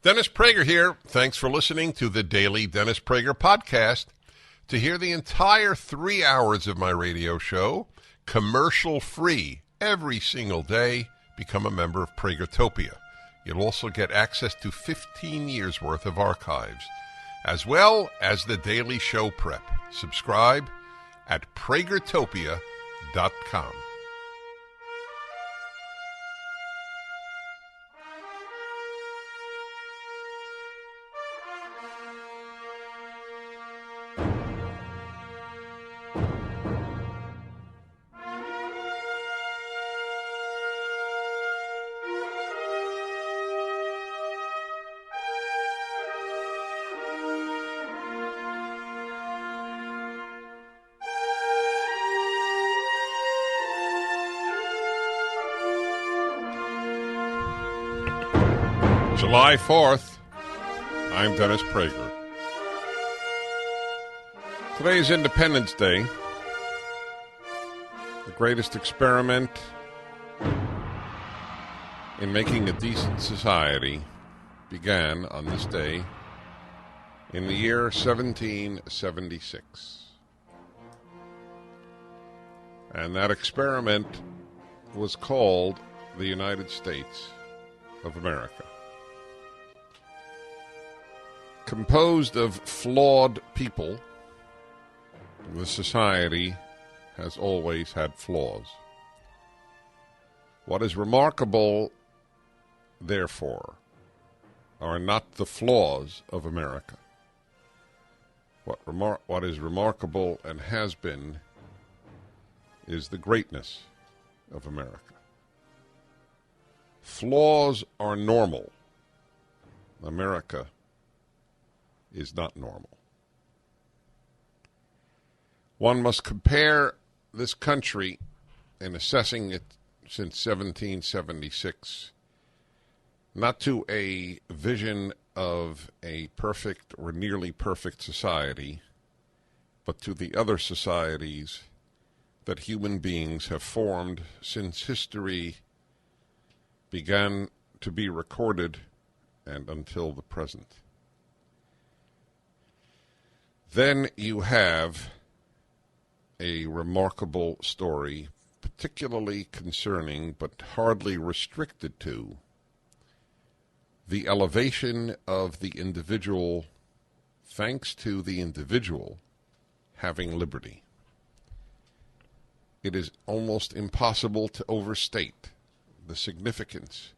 Dennis Prager here. Thanks for listening to the Daily Dennis Prager Podcast. To hear the entire 3 hours of my radio show, commercial-free, every single day, become a member of Pragertopia. You'll also get access to 15 years' worth of archives, as well as the daily show prep. Subscribe at pragertopia.com. July 4th, I'm Dennis Prager. Today's Independence Day. The greatest experiment in making a decent society began on this day in the year 1776. And that experiment was called the United States of America. Composed of flawed people, the society has always had flaws. What is remarkable, therefore, are not the flaws of America. What is remarkable and has been is the greatness of America. Flaws are normal. America is not normal. One must compare this country in assessing it since 1776 not to a vision of a perfect or nearly perfect society, but to the other societies that human beings have formed since history began to be recorded and until the present. Then you have a remarkable story, particularly concerning, but hardly restricted to, the elevation of the individual, thanks to the individual having liberty. It is almost impossible to overstate the significance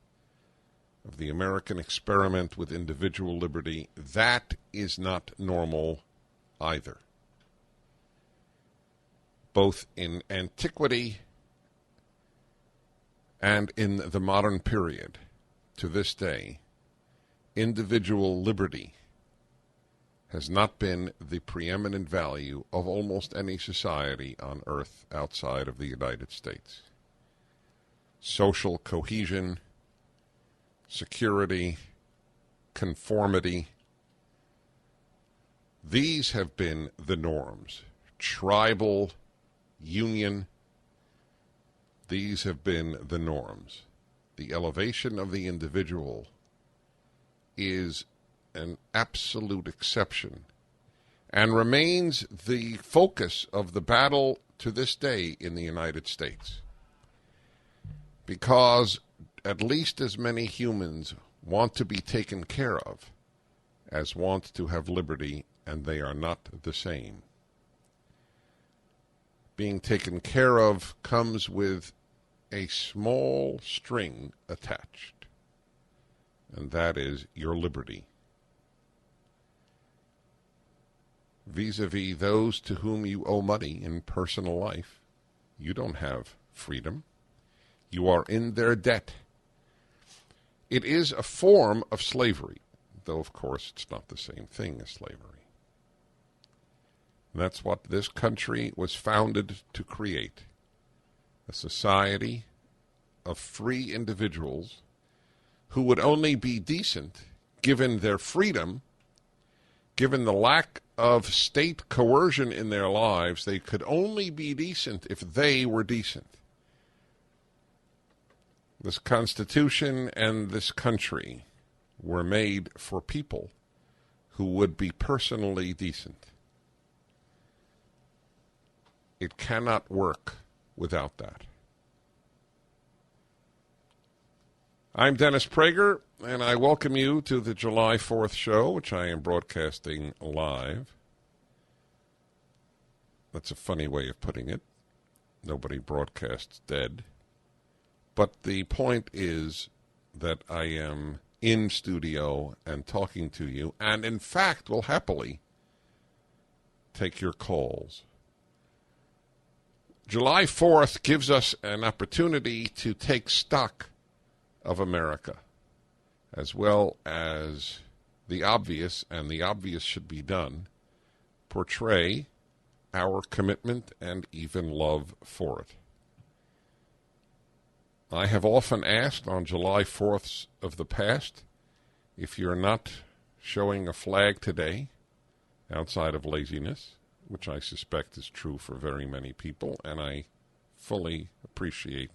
of the American experiment with individual liberty. That is not normal either. Both in antiquity and in the modern period, to this day, individual liberty has not been the preeminent value of almost any society on earth outside of the United States. Social cohesion, security, conformity, these have been the norms. Tribal union, these have been the norms. The elevation of the individual is an absolute exception and remains the focus of the battle to this day in the United States. Because at least as many humans want to be taken care of as want to have liberty, and they are not the same. Being taken care of comes with a small string attached, and that is your liberty. Vis-a-vis those to whom you owe money in personal life, you don't have freedom. You are in their debt. It is a form of slavery, though of course it's not the same thing as slavery. That's what this country was founded to create, a society of free individuals who would only be decent given their freedom, given the lack of state coercion in their lives. They could only be decent if they were decent. This Constitution and this country were made for people who would be personally decent. It cannot work without that. I'm Dennis Prager, and I welcome you to the July 4th show, which I am broadcasting live. That's a funny way of putting it. Nobody broadcasts dead. But the point is that I am in studio and talking to you, and in fact will happily take your calls. July 4th gives us an opportunity to take stock of America, as well as the obvious, and the obvious should be done, portray our commitment and even love for it. I have often asked on July 4ths of the past, if you're not showing a flag today, outside of laziness, which I suspect is true for very many people, and I fully appreciate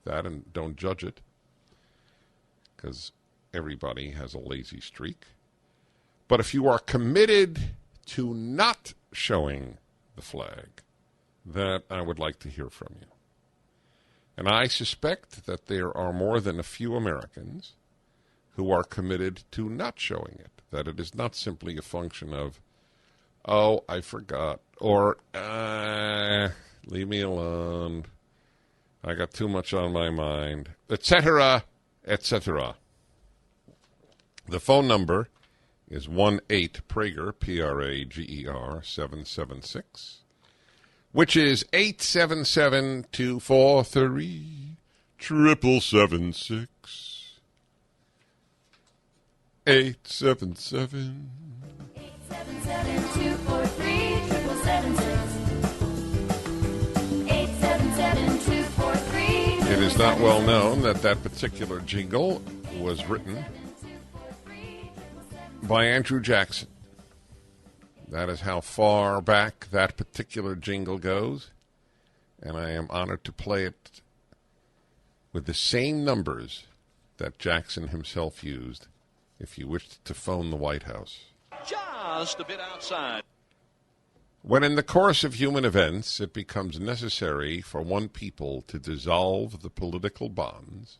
that and don't judge it, because everybody has a lazy streak. But if you are committed to not showing the flag, that I would like to hear from you. And I suspect that there are more than a few Americans who are committed to not showing it, that it is not simply a function of, oh, I forgot, or leave me alone, I got too much on my mind, etc., etc. The phone number is 1-8-PRAGER, P-R-A-G-E-R, 776, which is 877-243-7776. 877. 877-243-7776. It is not well known that that particular jingle was written by Andrew Jackson. That is how far back that particular jingle goes, and I am honored to play it with the same numbers that Jackson himself used if you wished to phone the White House. Just a bit outside. When in the course of human events it becomes necessary for one people to dissolve the political bands,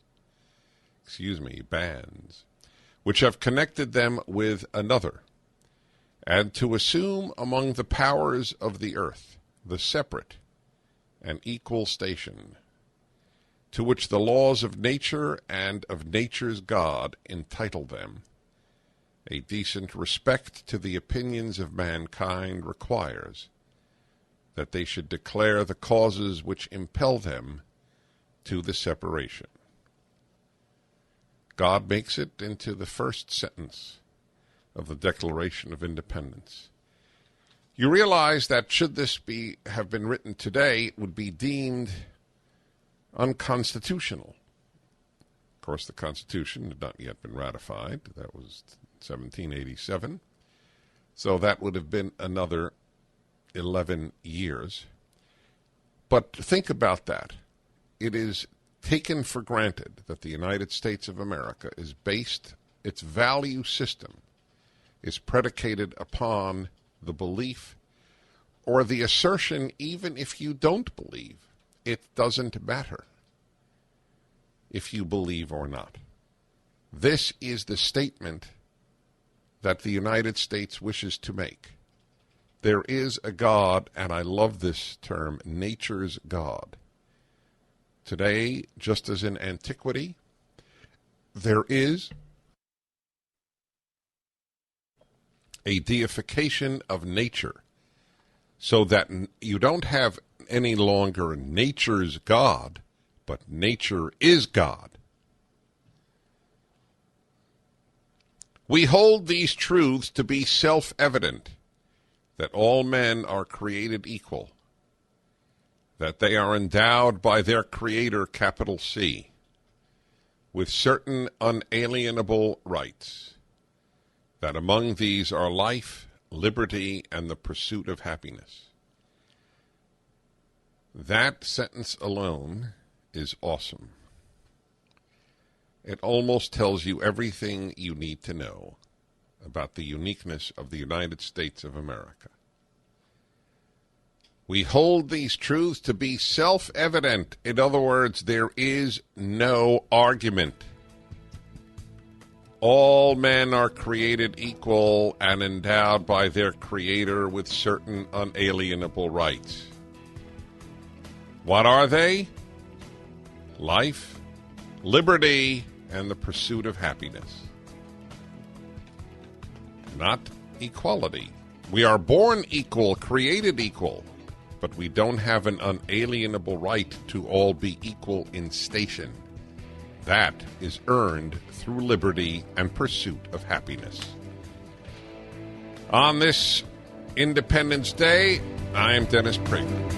which have connected them with another, and to assume among the powers of the earth the separate and equal station to which the laws of nature and of nature's God entitle them, a decent respect to the opinions of mankind requires that they should declare the causes which impel them to the separation. God makes it into the first sentence of the Declaration of Independence. You realize that should this have been written today, it would be deemed unconstitutional. Of course, the Constitution had not yet been ratified. That was 1787. So that would have been another 11 years. But think about that. It is taken for granted that the United States of America is based, its value system is predicated upon the belief or the assertion, even if you don't believe, it doesn't matter if you believe or not. This is the statement that the United States wishes to make. There is a God, and I love this term, nature's God. Today, just as in antiquity, there is a deification of nature, so that you don't have any longer nature's God, but nature is God. We hold these truths to be self-evident, that all men are created equal, that they are endowed by their Creator, capital C, with certain unalienable rights, that among these are life, liberty, and the pursuit of happiness. That sentence alone is awesome. It almost tells you everything you need to know about the uniqueness of the United States of America. We hold these truths to be self-evident. In other words, there is no argument. All men are created equal and endowed by their Creator with certain unalienable rights. What are they? Life, liberty, and the pursuit of happiness. Not equality. We are born equal, created equal, but we don't have an unalienable right to all be equal in station. That is earned through liberty and pursuit of happiness. On this Independence Day, I am Dennis Prager.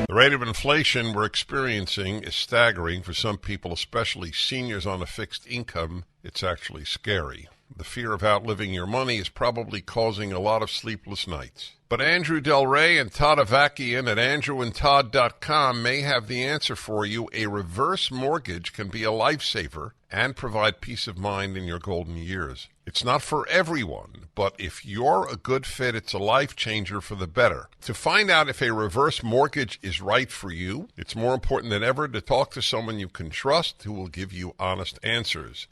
The rate of inflation we're experiencing is staggering for some people, especially seniors on a fixed income. It's actually scary. The fear of outliving your money is probably causing a lot of sleepless nights. But Andrew Del Rey and Todd Avakian at andrewandtodd.com may have the answer for you. A reverse mortgage can be a lifesaver and provide peace of mind in your golden years. It's not for everyone, but if you're a good fit, it's a life changer for the better. To find out if a reverse mortgage is right for you, it's more important than ever to talk to someone you can trust who will give you honest answers.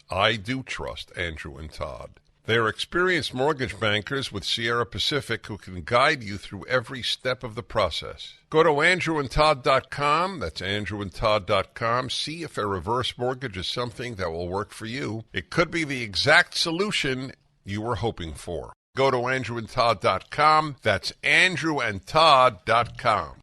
I do trust Andrew and Todd. They are experienced mortgage bankers with Sierra Pacific who can guide you through every step of the process. Go to andrewandtodd.com. That's andrewandtodd.com. See if a reverse mortgage is something that will work for you. It could be the exact solution you were hoping for. Go to andrewandtodd.com. That's andrewandtodd.com.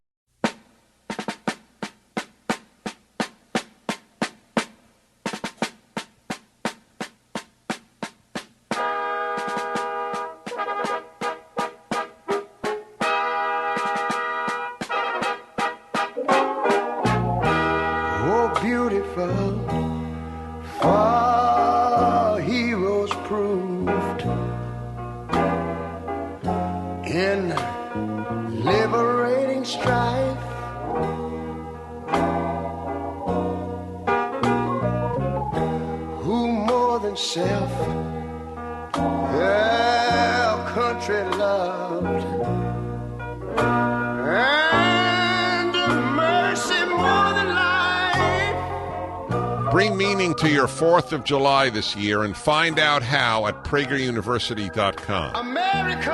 Bring meaning to your 4th of July this year and find out how at prageruniversity.com. America,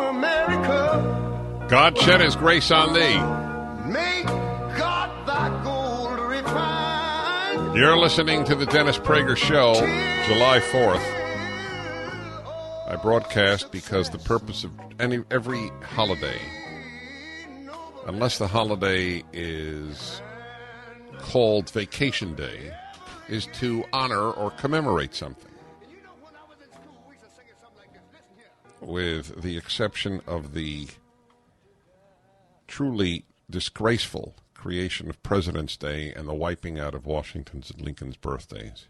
America. God shed his grace on thee. Make God thy gold refine. You're listening to the Dennis Prager Show, July 4th. I broadcast because the purpose of every holiday, unless the holiday is called Vacation Day, is to honor or commemorate something. With the exception of the truly disgraceful creation of President's Day and the wiping out of Washington's and Lincoln's birthdays.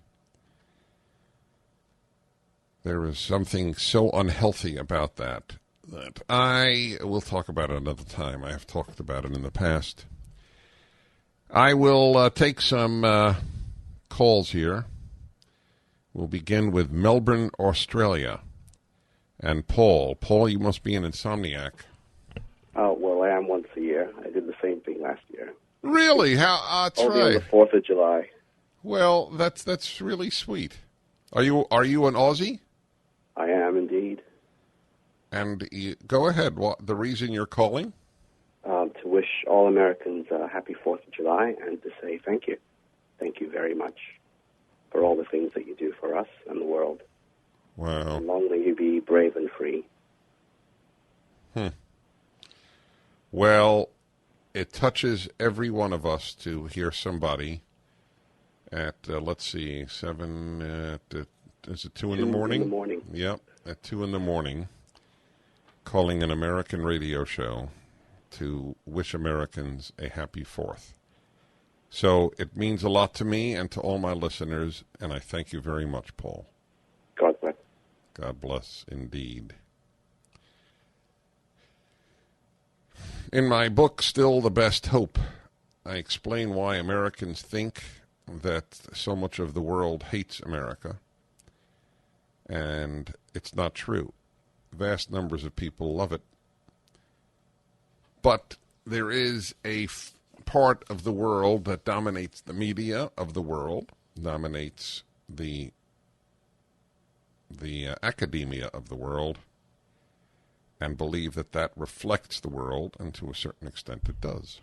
There is something so unhealthy about that I will talk about it another time. I have talked about it in the past. I will take some calls here. We'll begin with Melbourne, Australia. And Paul. Paul, you must be an insomniac. Oh, well, I am once a year. I did the same thing last year. Really? How? That's Only right. on the 4th of July. Well, that's really sweet. Are you an Aussie? I am indeed. And go ahead. What the reason you're calling? To wish all Americans a happy 4th of July and to say thank you. Thank you very much for all the things that you do for us and the world. Wow. And long may you be brave and free. Well, it touches every one of us to hear somebody at, let's see, 7, is it 2 in the morning? 2 in the morning. Yep, at 2 in the morning, calling an American radio show to wish Americans a happy 4th. So it means a lot to me and to all my listeners, and I thank you very much, Paul. God bless. God bless, indeed. In my book, Still the Best Hope, I explain why Americans think that so much of the world hates America, and it's not true. Vast numbers of people love it. But there is a part of the world that dominates the media of the world, dominates the academia of the world, and believe that that reflects the world, and to a certain extent it does.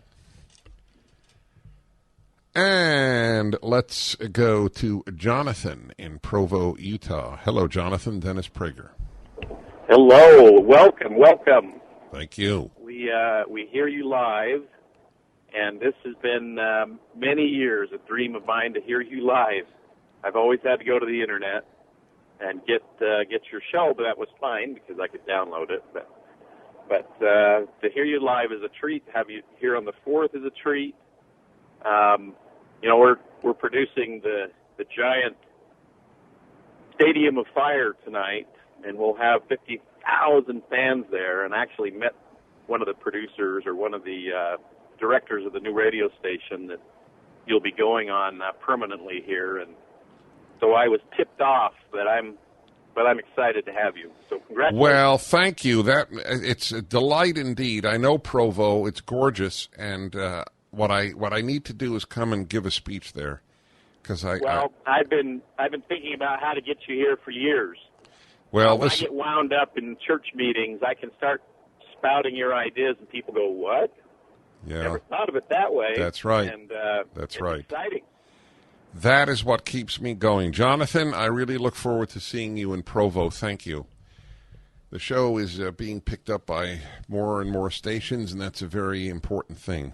And let's go to Jonathan in Provo, Utah. Hello, Jonathan. Dennis Prager. Hello. Welcome. Thank you. We hear you live, and this has been many years a dream of mine to hear you live. I've always had to go to the internet and get your show, but that was fine because I could download it. But to hear you live is a treat. To have you here on the 4th is a treat. We're producing the giant Stadium of Fire tonight, and we'll have 50,000 fans there. And I actually met one of the producers or one of the directors of the new radio station that you'll be going on permanently here, and so I was tipped off that I'm excited to have you. So congratulations. Well, thank you. It's a delight indeed. I know Provo; it's gorgeous, and what I need to do is come and give a speech there, because I've been thinking about how to get you here for years. Well, when I get wound up in church meetings, I can start spouting your ideas, and people go, "What? Yeah, never thought of it that way." That's right. And that's it's right. Exciting. That is what keeps me going. Jonathan, I really look forward to seeing you in Provo. Thank you. The show is being picked up by more and more stations, and that's a very important thing.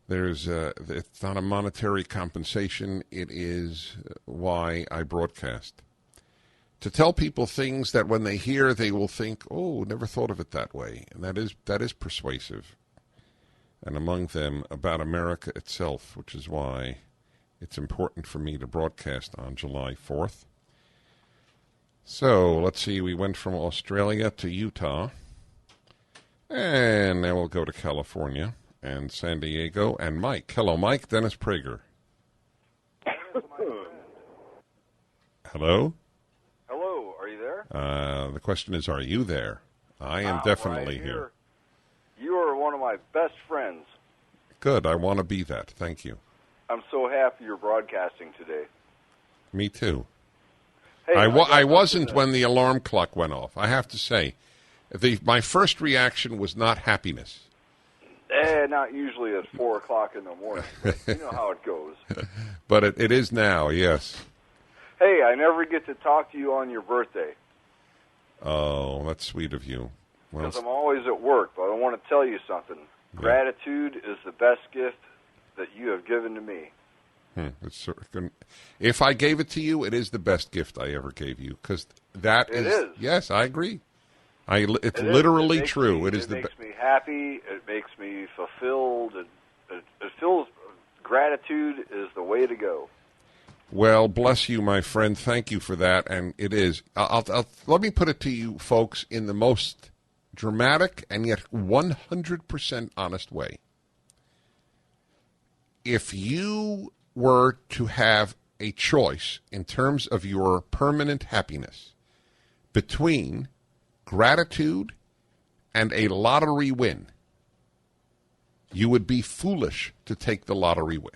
It's not a monetary compensation. It is why I broadcast. To tell people things that when they hear, they will think, oh, never thought of it that way. And that is persuasive. And among them, about America itself, which is why it's important for me to broadcast on July 4th. So, let's see, we went from Australia to Utah, and now we'll go to California, and San Diego, and Mike. Hello, Mike. Dennis Prager. Hello? Hello, are you there? The question is, are you there? I am definitely here. You are one of my best friends. Good, I want to be that. Thank you. I'm so happy you're broadcasting today. Me too. Hey, I wasn't when the alarm clock went off. I have to say, my first reaction was not happiness. Not usually at 4 o'clock in the morning. But you know how it goes. But it is now, yes. Hey, I never get to talk to you on your birthday. Oh, that's sweet of you. Because I'm always at work, but I want to tell you something. Yeah. Gratitude is the best gift that you have given to me. If I gave it to you, it is the best gift I ever gave you. Because it is. Yes, I agree. It's literally true. It makes me happy. It makes me fulfilled. It feels gratitude is the way to go. Well, bless you, my friend. Thank you for that. And it is. Let me put it to you, folks, in the most dramatic and yet 100% honest way. If you were to have a choice in terms of your permanent happiness between gratitude and a lottery win, you would be foolish to take the lottery win.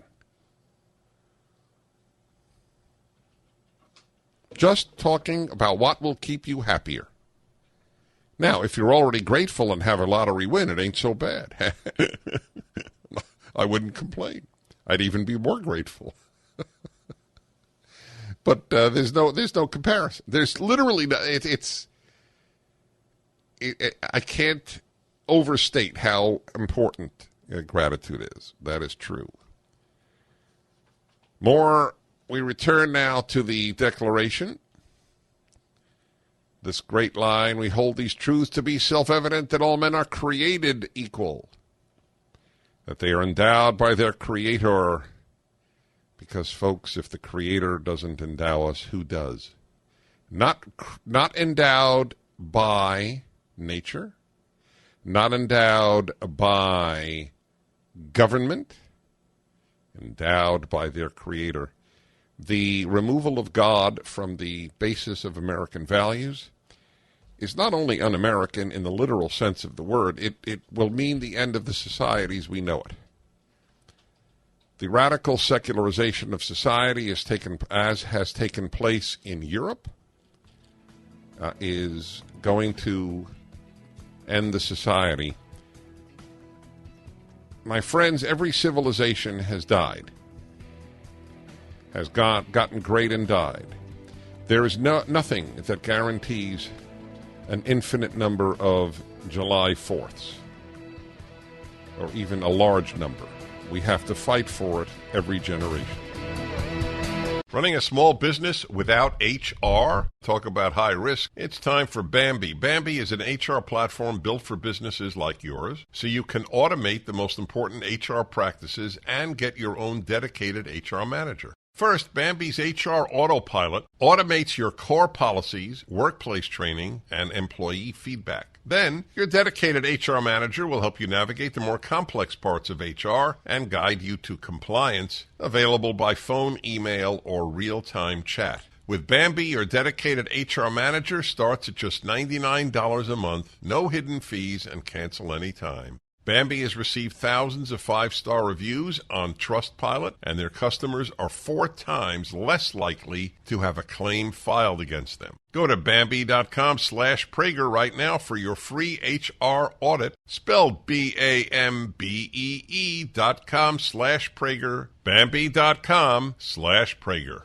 Just talking about what will keep you happier. Now, if you're already grateful and have a lottery win, it ain't so bad. I wouldn't complain. I'd even be more grateful. But there's no comparison. There's literally I can't overstate how important gratitude is. That is true. We return now to the Declaration. This great line, we hold these truths to be self-evident that all men are created equal, that they are endowed by their Creator. Because, folks, if the Creator doesn't endow us, who does? Not endowed by nature, not endowed by government, endowed by their creator. The removal of God from the basis of American values is not only un-American in the literal sense of the word, it will mean the end of the society as we know it. The radical secularization of society has taken place in Europe, is going to end the society. My friends, every civilization has died, has gotten great and died. There is nothing that guarantees an infinite number of July 4ths, or even a large number. We have to fight for it every generation. Running a small business without HR? Talk about high risk. It's time for Bambi. Bambi is an HR platform built for businesses like yours, so you can automate the most important HR practices and get your own dedicated HR manager. First, Bambi's HR Autopilot automates your core policies, workplace training, and employee feedback. Then, your dedicated HR manager will help you navigate the more complex parts of HR and guide you to compliance, available by phone, email, or real-time chat. With Bambi, your dedicated HR manager starts at just $99 a month, no hidden fees, and cancel anytime. Bambi has received thousands of 5-star reviews on Trustpilot, and their customers are 4 times less likely to have a claim filed against them. Go to Bambi.com/Prager right now for your free HR audit, spelled BAMBEE.com/Prager, Bambi.com/Prager.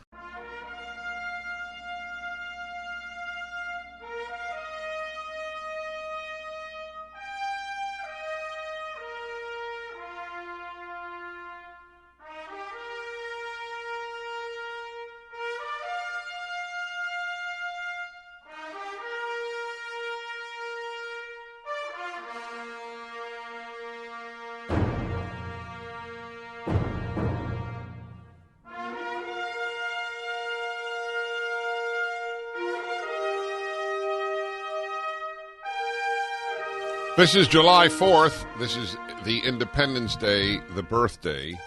This is July 4th. This is the Independence Day, the birthday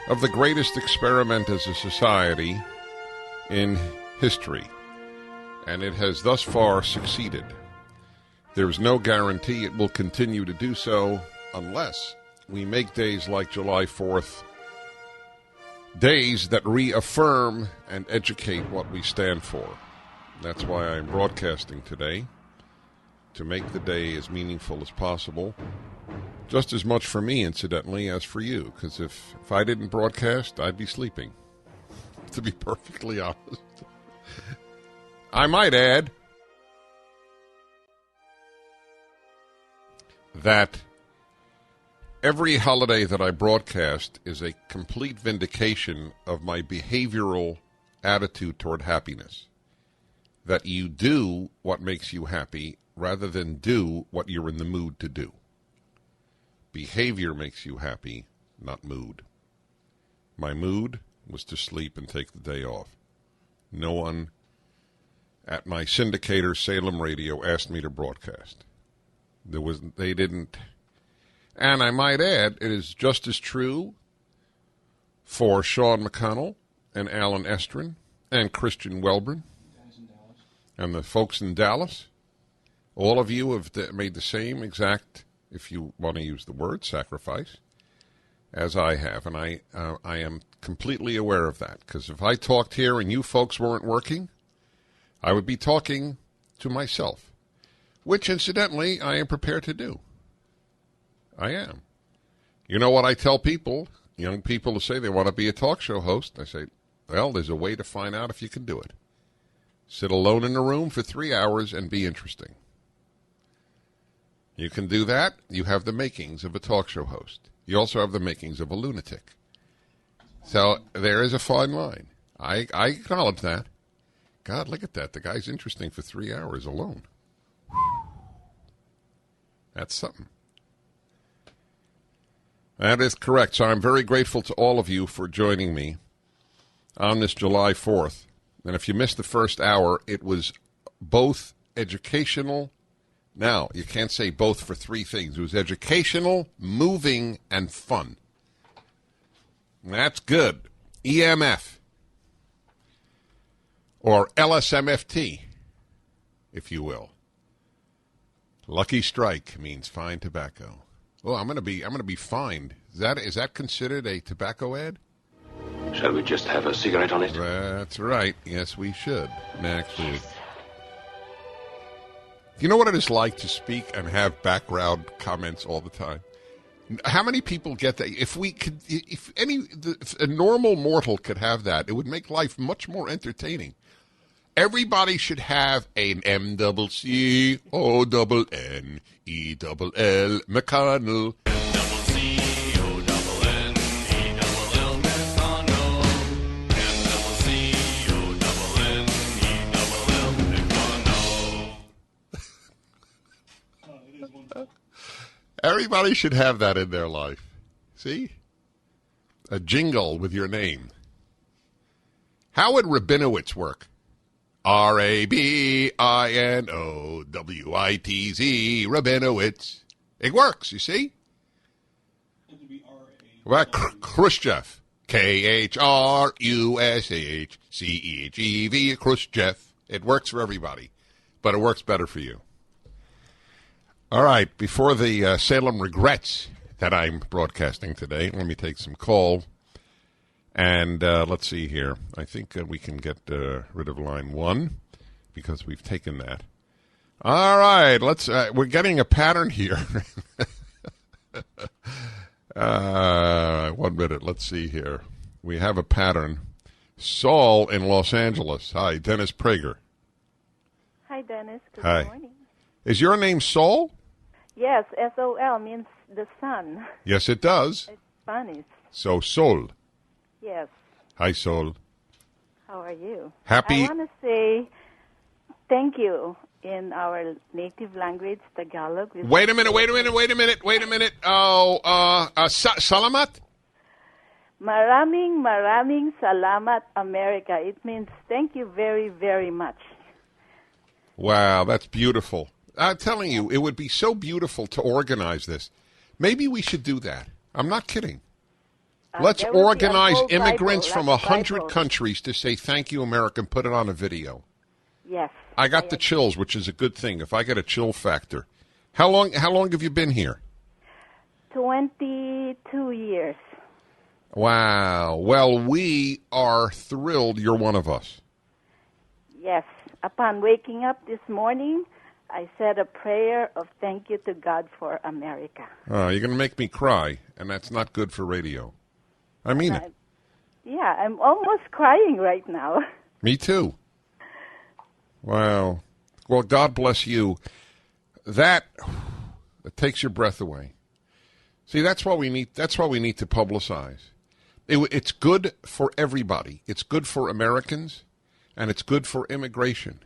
of the greatest experiment as a society in history. And it has thus far succeeded. There is no guarantee it will continue to do so unless we make days like July 4th days that reaffirm and educate what we stand for. That's why I'm broadcasting today, to make the day as meaningful as possible. Just as much for me, incidentally, as for you, because if I didn't broadcast, I'd be sleeping, to be perfectly honest. I might add that every holiday that I broadcast is a complete vindication of my behavioral attitude toward happiness. That you do what makes you happy rather than do what you're in the mood to do. Behavior makes you happy, not mood. My mood was to sleep and take the day off. No one at my syndicator, Salem Radio, asked me to broadcast. They didn't. And I might add, it is just as true for Sean McConnell and Alan Estrin and Christian Welbrin and the folks in Dallas. All of you have made the same exact, if you want to use the word, sacrifice, as I have. And I am completely aware of that. Because if I talked here and you folks weren't working, I would be talking to myself. Which, incidentally, I am prepared to do. I am. You know what I tell people, young people who say they want to be a talk show host? I say, well, there's a way to find out if you can do it. Sit alone in a room for 3 hours and be interesting. You can do that. You have the makings of a talk show host. You also have the makings of a lunatic. So there is a fine line. I acknowledge that. God, look at that. The guy's interesting for 3 hours alone. That's something. That is correct. So I'm very grateful to all of you for joining me on this July 4th. And if you missed the first hour, it was both educational Now, you can't say both for three things. It was educational, moving, and fun. That's good. EMF. Or LSMFT, if you will. Lucky strike means fine tobacco. Well, I'm gonna be fined. Is that considered a tobacco ad? Shall we just have a cigarette on it? That's right. Yes, we should. Actually. You know what it is like to speak and have background comments all the time? How many people get that? If a normal mortal could have that, it would make life much more entertaining. Everybody should have an MCCONNEL McConnell. Everybody should have that in their life. See? A jingle with your name. How would Rabinowitz work? Rabinowitz. Rabinowitz. It works, you see? Well, Khrushchev. KHRUSHCHEV. Khrushchev. It works for everybody, but it works better for you. All right, before the Salem regrets that I'm broadcasting today, let me take some call. And let's see here. I think we can get rid of line 1 because we've taken that. All right, we're getting a pattern here. 1 minute. Let's see here. We have a pattern. Saul in Los Angeles. Hi, Dennis Prager. Hi, Dennis. Good Hi. morning. Is your name Saul? Yes, S-O-L means the sun. Yes, it does. It's Spanish. So, Sol. Yes. Hi, Sol. How are you? Happy. I want to say thank you in our native language, Tagalog. Wait a minute. Oh, salamat? Maraming salamat, America. It means thank you very, very much. Wow, that's beautiful. I'm telling you, it would be so beautiful to organize this. Maybe we should do that. I'm not kidding. Let's organize immigrants from 100 countries to say thank you, America, and put it on a video. Yes. I got the chills, which is a good thing. If I get a chill factor. How long have you been here? 22 years. Wow. Well, we are thrilled you're one of us. Yes. Upon waking up this morning, I said a prayer of thank you to God for America. You're going to make me cry, and that's not good for radio. I mean it. Yeah, I'm almost crying right now. Me too. Wow. Well, God bless you. That takes your breath away. See, that's what we need. That's what we need to publicize. It's good for everybody. It's good for Americans, and it's good for immigration.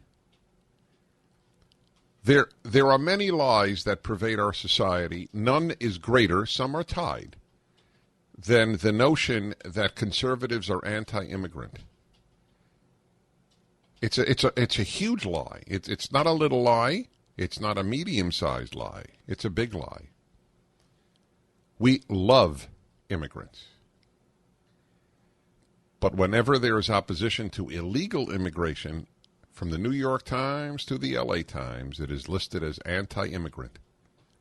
There are many lies that pervade our society. None is greater, some are tied, than the notion that conservatives are anti-immigrant. It's a huge lie. It's not a little lie. It's not a medium-sized lie. It's a big lie. We love immigrants. But whenever there is opposition to illegal immigration, from the New York Times to the LA Times, it is listed as anti-immigrant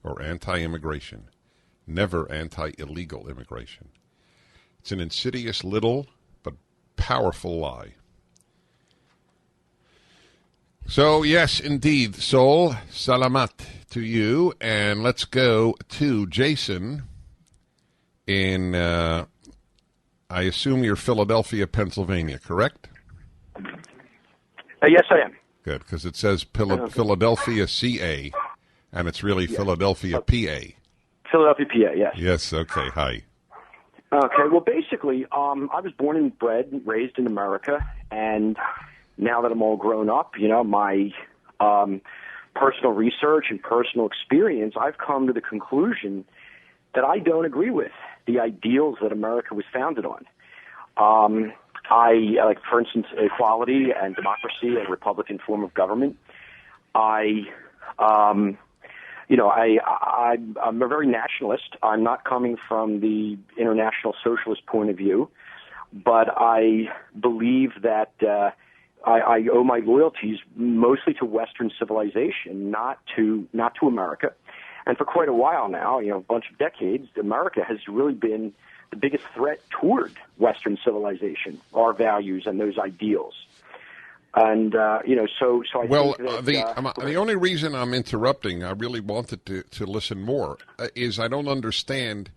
or anti-immigration, never anti-illegal immigration. It's an insidious little but powerful lie. So, yes, indeed, Sol, salamat to you. And let's go to Jason in, I assume you're Philadelphia, Pennsylvania, correct? Yes, I am. Good, because it says Philadelphia, CA, and it's really Philadelphia, PA. Philadelphia, PA, yes. Yes, okay, hi. Okay, well, basically, I was born and bred and raised in America, and now that I'm all grown up, my personal research and personal experience, I've come to the conclusion that I don't agree with the ideals that America was founded on. I like, for instance, equality and democracy, a Republican form of government. I I'm a very nationalist. I'm not coming from the international socialist point of view, but I believe that I owe my loyalties mostly to Western civilization, not to America. And for quite a while now, a bunch of decades, America has really been the biggest threat toward Western civilization, our values and those ideals. And so I think that, the only reason I'm interrupting, I really wanted to listen more, is I don't understand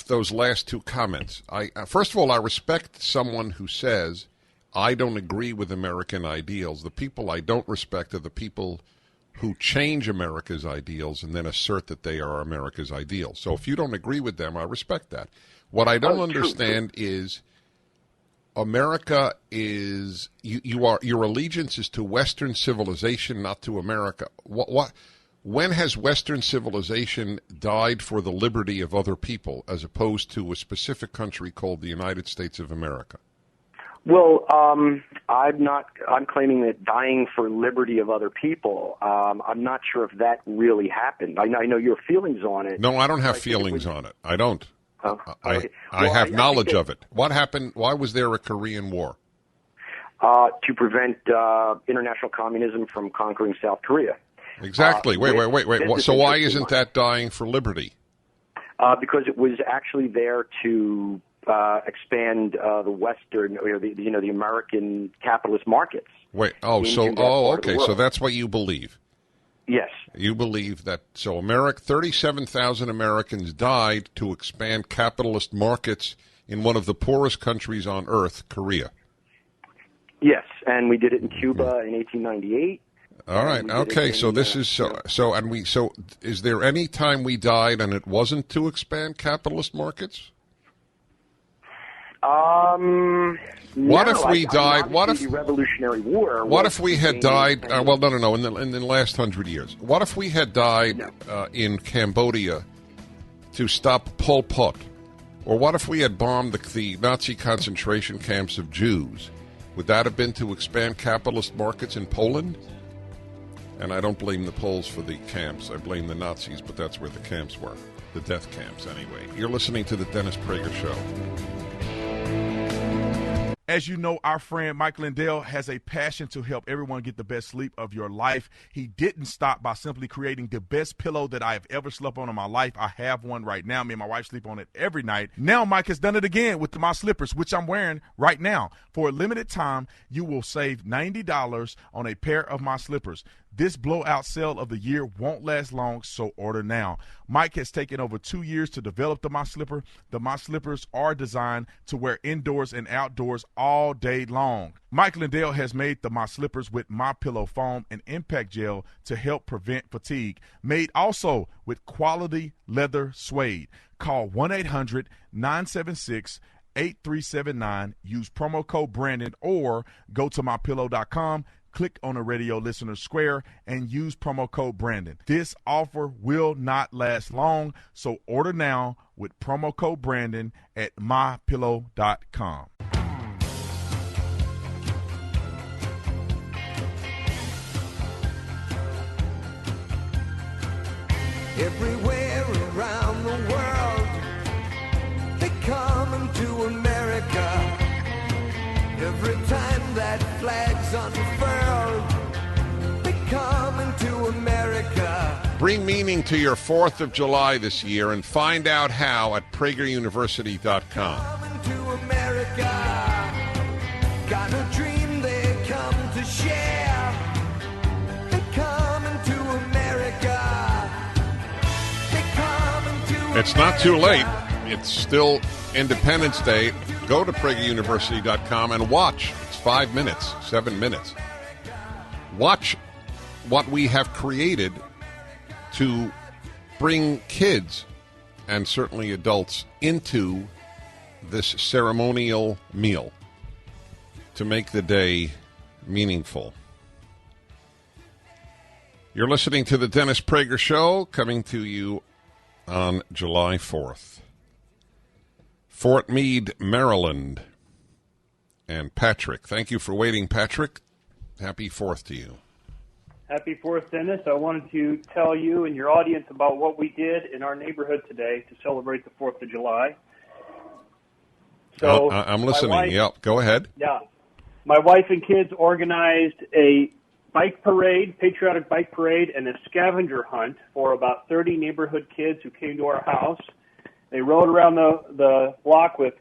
those last two comments. First of all, I respect someone who says, I don't agree with American ideals. The people I don't respect are the people who change America's ideals and then assert that they are America's ideals. So if you don't agree with them, I respect that. What I don't understand is America is your allegiance is to Western civilization, not to America. When has Western civilization died for the liberty of other people, as opposed to a specific country called the United States of America? Well, I'm claiming that dying for liberty of other people. I'm not sure if that really happened. I know your feelings on it. No, I don't have feelings on it. I don't. I have knowledge of it. What happened? Why was there a Korean War? To prevent international communism from conquering South Korea. Exactly. Wait. So why isn't that dying for liberty? Because it was actually there to expand the Western, or the American capitalist markets. Okay. So that's what you believe. Yes. You believe that, 37,000 Americans died to expand capitalist markets in one of the poorest countries on earth, Korea. Yes, and we did it in Cuba in 1898. All right. Okay. So this is is there any time we died and it wasn't to expand capitalist markets? What if we died? What if the Revolutionary War? What if we had died? No. In the last 100 years, what if we had died in Cambodia to stop Pol Pot, or what if we had bombed the Nazi concentration camps of Jews? Would that have been to expand capitalist markets in Poland? And I don't blame the Poles for the camps. I blame the Nazis, but that's where the camps were, the death camps. Anyway, you're listening to the Dennis Prager Show. As you know, our friend Mike Lindell has a passion to help everyone get the best sleep of your life. He didn't stop by simply creating the best pillow that I have ever slept on in my life. I have one right now. Me and my wife sleep on it every night. Now Mike has done it again with my slippers, which I'm wearing right now. For a limited time, you will save $90 on a pair of my slippers. This blowout sale of the year won't last long, so order now. Mike has taken over 2 years to develop the My Slipper. The My Slippers are designed to wear indoors and outdoors all day long. Mike Lindell has made the My Slippers with My Pillow foam and impact gel to help prevent fatigue. Made also with quality leather suede. Call 1-800-976-8379. Use promo code Brandon or go to mypillow.com. Click on the radio listener square and use promo code Brandon. This offer will not last long, so order now with promo code Brandon at mypillow.com. Everywhere around the world, they come to America. Every time that flag's unfurled, they come to America. Bring meaning to your 4th of July this year and find out how at PragerUniversity.com. Coming to America, got a dream they come to share. They coming to America. They coming to America. It's not too late. It's still Independence Day. Go to PragerUniversity.com and watch. It's 5 minutes, 7 minutes. Watch what we have created to bring kids and certainly adults into this ceremonial meal to make the day meaningful. You're listening to the Dennis Prager Show, coming to you on July 4th. Fort Meade, Maryland. And Patrick. Thank you for waiting, Patrick. Happy 4th to you. Happy 4th, Dennis. I wanted to tell you and your audience about what we did in our neighborhood today to celebrate the 4th of July. So I'm listening. Yep, go ahead. Yeah. My wife and kids organized a bike parade, patriotic bike parade, and a scavenger hunt for about 30 neighborhood kids who came to our house. They rode around the block with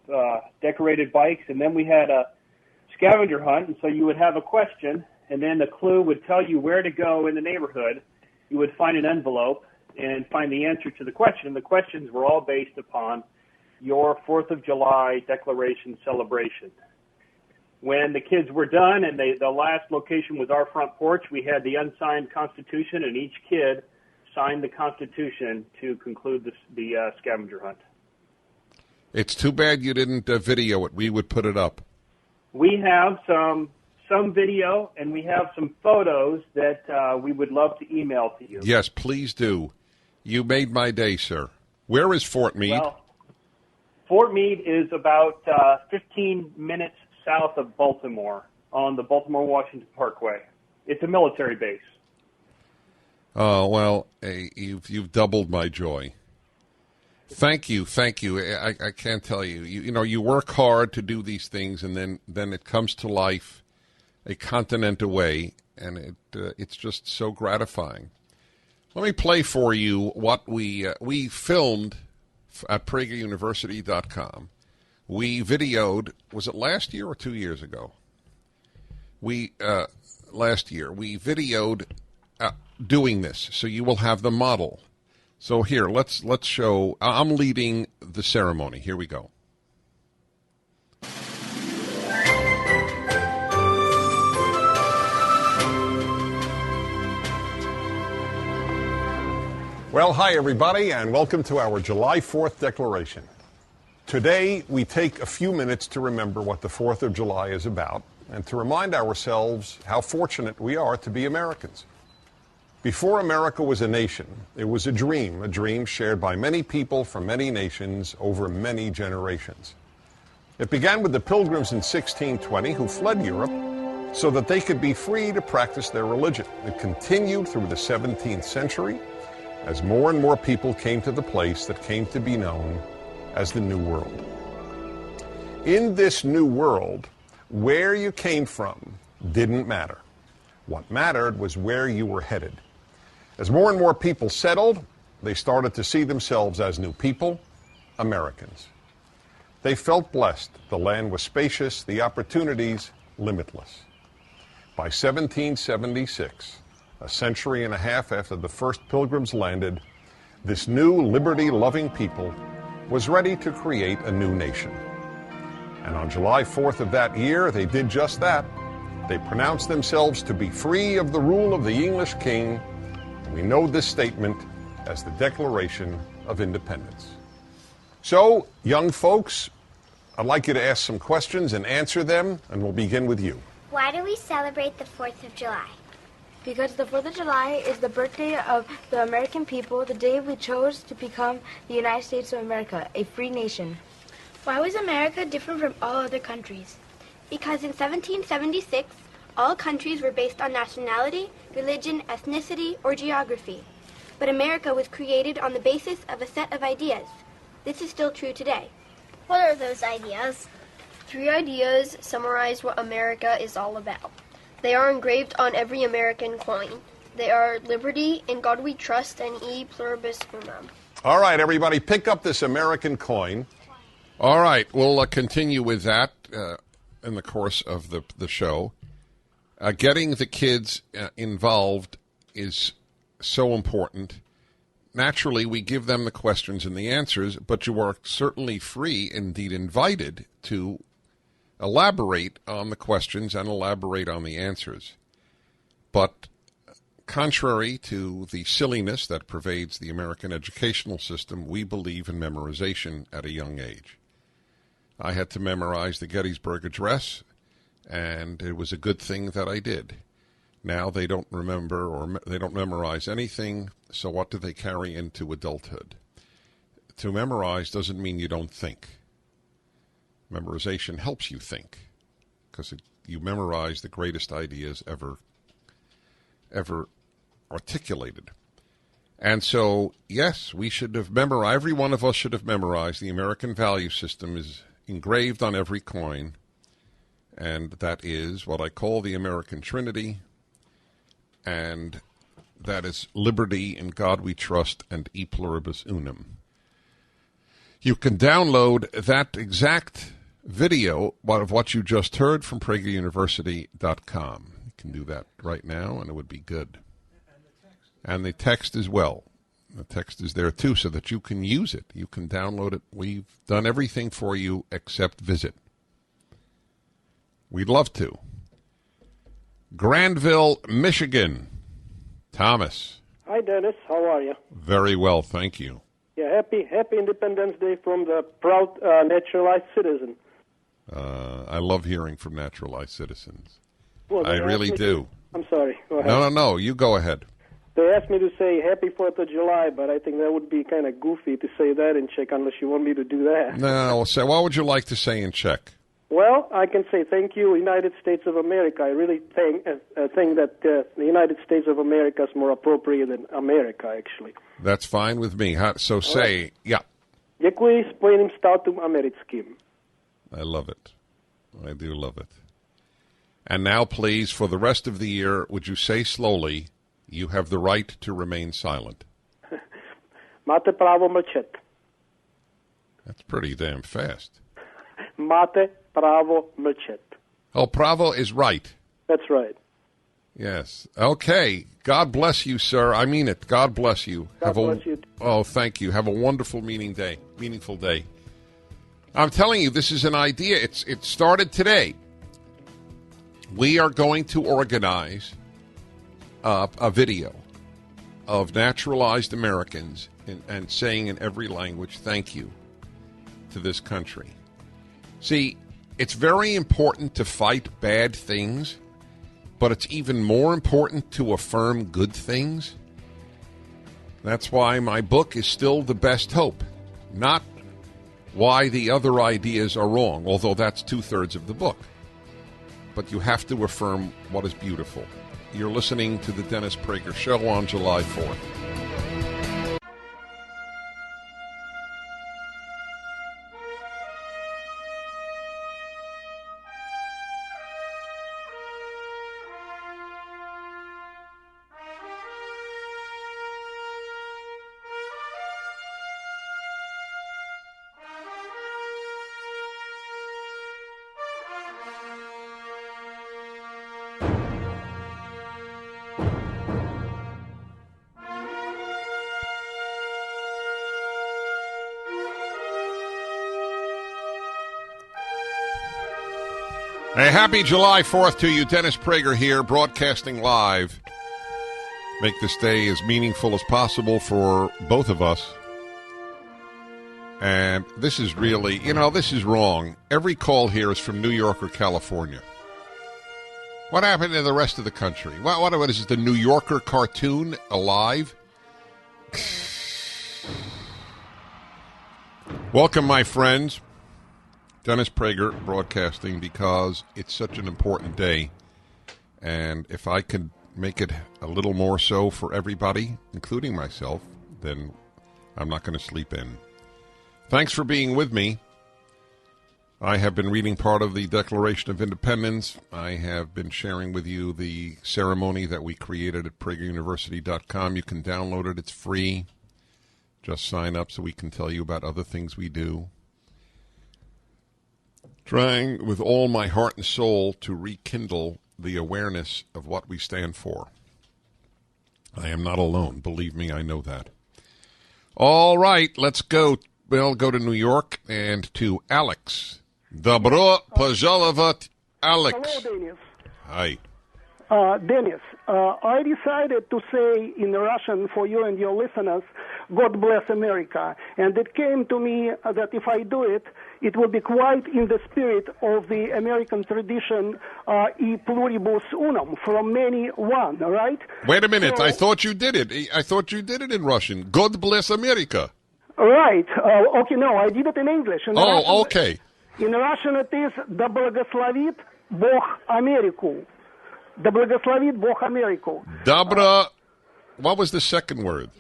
decorated bikes, and then we had a scavenger hunt, and so you would have a question, and then the clue would tell you where to go in the neighborhood. You would find an envelope and find the answer to the question, and the questions were all based upon your 4th of July Declaration celebration. When the kids were done and the last location was our front porch, we had the unsigned Constitution, and each kid signed the Constitution to conclude the scavenger hunt. It's too bad you didn't video it. We would put it up. We have some video, and we have some photos that we would love to email to you. Yes, please do. You made my day, sir. Where is Fort Meade? Well, Fort Meade is about 15 minutes south of Baltimore on the Baltimore-Washington Parkway. It's a military base. Oh, well, you've doubled my joy. Thank you. I can't tell you. You work hard to do these things, and then it comes to life a continent away, and it's just so gratifying. Let me play for you what we filmed at PragerUniversity.com. We videoed, was it last year or 2 years ago? Last year. We videoed doing this, so you will have the model. So here, let's show. I'm leading the ceremony. Here we go. Well, hi, everybody, and welcome to our July 4th Declaration. Today, we take a few minutes to remember what the 4th of July is about and to remind ourselves how fortunate we are to be Americans. Before America was a nation, it was a dream shared by many people from many nations over many generations. It began with the Pilgrims in 1620 who fled Europe so that they could be free to practice their religion. It continued through the 17th century as more and more people came to the place that came to be known as the New World. In this new world, where you came from didn't matter. What mattered was where you were headed. As more and more people settled, they started to see themselves as new people, Americans. They felt blessed. The land was spacious, the opportunities limitless. By 1776, a century and a half after the first Pilgrims landed, this new liberty-loving people was ready to create a new nation. And on July 4th of that year, they did just that. They pronounced themselves to be free of the rule of the English king. We know this statement as the Declaration of Independence. So, young folks, I'd like you to ask some questions and answer them, and we'll begin with you. Why do we celebrate the 4th of July? Because the 4th of July is the birthday of the American people, the day we chose to become the United States of America, a free nation. Why was America different from all other countries? Because in 1776, all countries were based on nationality, religion, ethnicity, or geography. But America was created on the basis of a set of ideas. This is still true today. What are those ideas? 3 ideas summarize what America is all about. They are engraved on every American coin. They are liberty, in God we trust, and e pluribus unum. All right, everybody, pick up this American coin. All right, we'll continue with that in the course of the show. Getting the kids involved is so important. Naturally, we give them the questions and the answers, but you are certainly free, indeed invited, to elaborate on the questions and elaborate on the answers. But contrary to the silliness that pervades the American educational system, we believe in memorization at a young age. I had to memorize the Gettysburg Address, and it was a good thing that I did. Now they don't remember or they don't memorize anything, so what do they carry into adulthood? To memorize doesn't mean you don't think. Memorization helps you think, because you memorize the greatest ideas ever articulated. And so, yes, we should have memorized, every one of us should have memorized the American value system is engraved on every coin, and that is what I call the American Trinity, and that is liberty, in God we trust, and e pluribus unum. You can download that exact video of what you just heard from PragerUniversity.com. You can do that right now, and it would be good. And the text as well. The text is there, too, so that you can use it. You can download it. We've done everything for you except visit. We'd love to. Granville, Michigan. Thomas. Hi, Dennis. How are you? Very well, thank you. Yeah, happy Independence Day from the proud naturalized citizen. I love hearing from naturalized citizens. Well, I really do. I'm sorry. Go ahead. No. You go ahead. They asked me to say Happy 4th of July, but I think that would be kind of goofy to say that in Czech unless you want me to do that. No, so what would you like to say in Czech? Well, I can say thank you, United States of America. I really think that the United States of America is more appropriate than America, actually. That's fine with me. So say, yeah. Děkuji Spojeným státům americkým. I love it. I do love it. And now, please, for the rest of the year, would you say slowly, you have the right to remain silent? Máte právo mlčet. That's pretty damn fast. Máte právo mlčet. Oh, pravo is right. That's right. Yes. Okay. God bless you, sir. I mean it. God bless you. God bless you. Oh, thank you. Have a wonderful meaningful day. I'm telling you, this is an idea. It started today. We are going to organize a video of naturalized Americans and saying in every language, thank you to this country. See, it's very important to fight bad things, but it's even more important to affirm good things. That's why my book is still the best hope, not why the other ideas are wrong, although that's 2/3 of the book. But you have to affirm what is beautiful. You're listening to the Dennis Prager Show on July 4th. Hey, happy July 4th to you. Dennis Prager here, broadcasting live. Make this day as meaningful as possible for both of us. And this is really, this is wrong. Every call here is from New York or California. What happened to the rest of the country? What is it, the New Yorker cartoon alive? Welcome, my friends. Dennis Prager broadcasting, because it's such an important day. And if I could make it a little more so for everybody, including myself, then I'm not going to sleep in. Thanks for being with me. I have been reading part of the Declaration of Independence. I have been sharing with you the ceremony that we created at PragerUniversity.com. You can download it. It's free. Just sign up so we can tell you about other things we do. Trying with all my heart and soul to rekindle the awareness of what we stand for. I am not alone. Believe me, I know that. All right, let's go. We'll go to New York and to Alex. Dobro pожаловать, Alex. Hello, Dennis. Hi. Dennis, I decided to say in Russian for you and your listeners, God bless America. And it came to me that if I do it, it will be quite in the spirit of the American tradition, e pluribus unum, from many one, right? Wait a minute. I thought you did it. I thought you did it in Russian. God bless America. Right. Okay, no, I did it in English. Okay. In Russian it is «Да благословит Бог Америку». «Да благословит Бог Америку». Добро What was the second word?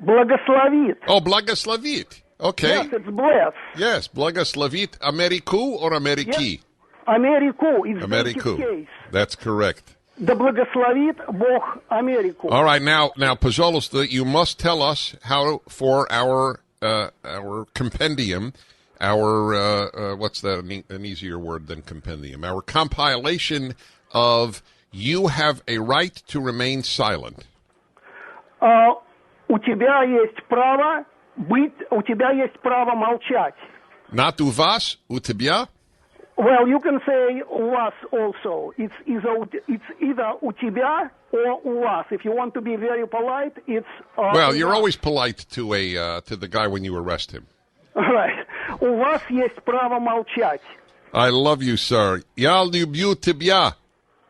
Благословит. Oh, благословит. Okay. Yes, it's bless. Yes, благословит Ameriku or Ameriki? Yes. Ameriku. It's Ameriku. case. That's correct. Да благословит Бог Америку. All right, now, Pazolos, you must tell us how for our compendium, our what's that? An easier word than compendium? Our compilation of "You have a right to remain silent." У тебя есть право быть, у тебя есть право молчать. Not у вас, у тебя? Well, you can say у вас also. It's either у тебя or у вас. If you want to be very polite, it's. Well, you're always polite to the guy when you arrest him. Right. У вас есть право молчать. I love you, sir. Я люблю тебя.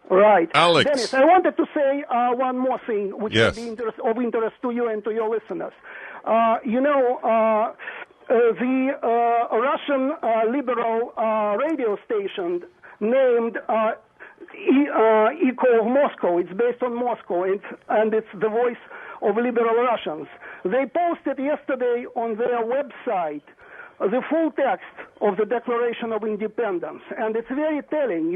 Right. Alex. Dennis, I wanted to say one more thing, which Yes. will be of interest to you and to your listeners. The Russian liberal radio station named Echo of Moscow, it's based on Moscow, and it's the voice of liberal Russians. They posted yesterday on their website the full text of the Declaration of Independence, and it's very telling.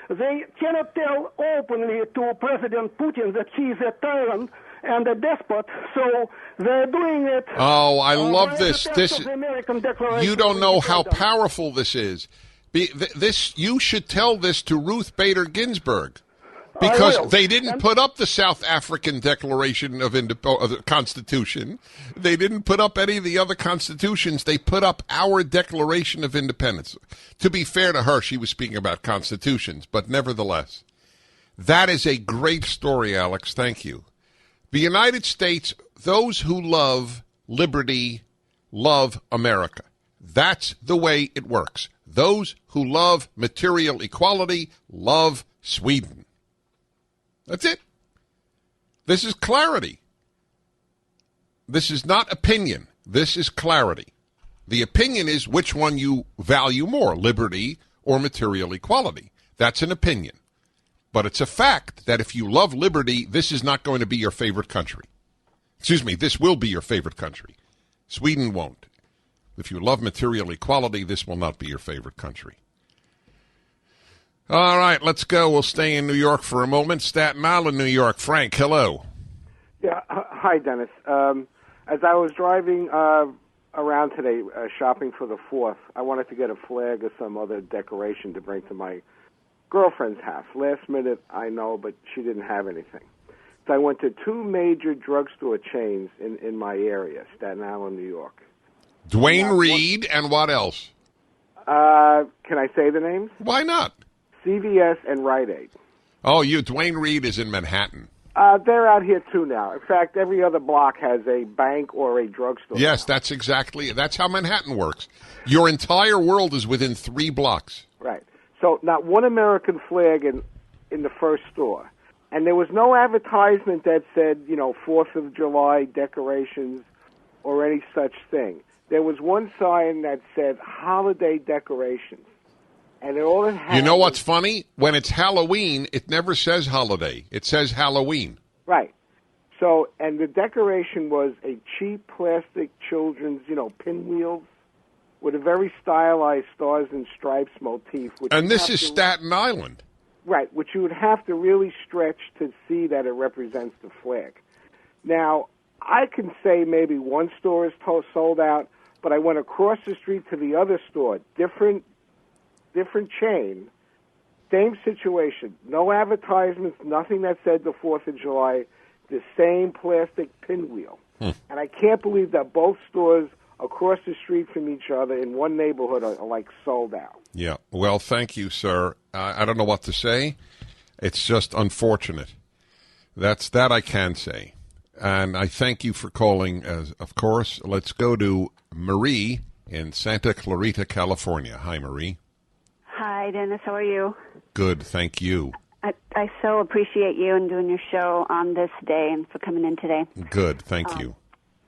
They cannot tell openly to President Putin that he is a tyrant and a despot, so they're doing it. Oh, I love this. You don't know how Independence. powerful this is. You should tell this to Ruth Bader Ginsburg, because they didn't put up the South African Declaration of the Constitution. They didn't put up any of the other constitutions. They put up our Declaration of Independence. To be fair to her, she was speaking about constitutions, but nevertheless, that is a great story, Alex. Thank you. The United States, those who love liberty, love America. That's the way it works. Those who love material equality love Sweden. That's it. This is clarity. This is not opinion. This is clarity. The opinion is which one you value more, liberty or material equality. That's an opinion. But it's a fact that if you love liberty, this is not going to be your favorite country. Excuse me, this will be your favorite country. Sweden won't. If you love material equality, this will not be your favorite country. All right, let's go. We'll stay in New York for a moment. Staten Island, New York. Frank, hello. Yeah, hi, Dennis. As I was driving around today, shopping for the 4th, I wanted to get a flag or some other decoration to bring to my girlfriend's house. Last minute, I know, but she didn't have anything. So I went to 2 major drugstore chains in my area, Staten Island, New York. Dwayne Reed, and what else? Can I say the names? Why not? CVS and Rite Aid. Oh, Dwayne Reed is in Manhattan. They're out here, too, now. In fact, every other block has a bank or a drugstore. Yes, that's how Manhattan works. Your entire world is within 3 blocks. Right. So not one American flag in the first store. And there was no advertisement that said, 4th of July decorations or any such thing. There was one sign that said holiday decorations. And all it had. You know what's funny? When it's Halloween, it never says holiday. It says Halloween. Right. So, and the decoration was a cheap plastic children's, pinwheels with a very stylized stars and stripes motif. And this is Staten Island. Right, which you would have to really stretch to see that it represents the flag. Now, I can say maybe one store is sold out, but I went across the street to the other store, different chain, same situation, no advertisements, nothing that said the 4th of July, the same plastic pinwheel. And I can't believe that both stores across the street from each other in one neighborhood are like sold out. Yeah, well, thank you, sir. I don't know what to say. It's just unfortunate. That I can say. And I thank you for calling, of course. Let's go to Marie in Santa Clarita, California. Hi, Marie. Hi, Dennis. How are you? Good, thank you. I so appreciate you and doing your show on this day and for coming in today. Good, thank you.